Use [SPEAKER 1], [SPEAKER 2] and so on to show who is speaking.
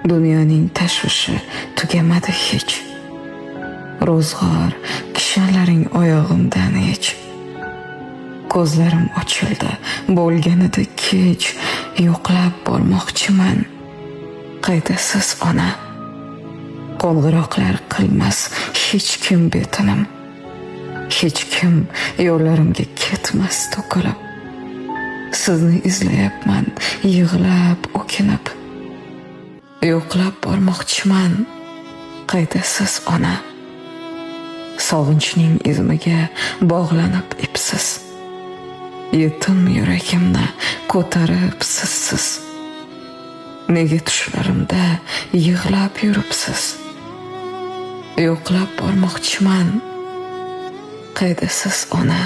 [SPEAKER 1] Dunyoning tashvishi tugamadi hech. Ro'zg'or kishanlaring oyog'imdan hech. Ko'zlarim ochildi, bo'lganida kech, yo'qlab bormoqchiman. Qaydasiz ona, qo'ng'iroqlar qilmas hech kim betinim. Hech kim yo'llarimga ketmas to'kilib. Sizni izlayapman, yig'lab, o'kinib. Yo'qlab bormoqchiman, qaydasiz ona. Sog'inchning izmiga bog'lanib ipsiz. Yetim yuragimni ko'tarib sizsiz. Nega tushlarimda yig'lab yuribsiz? Yo'qlab bormoqchiman, qaydasiz ona.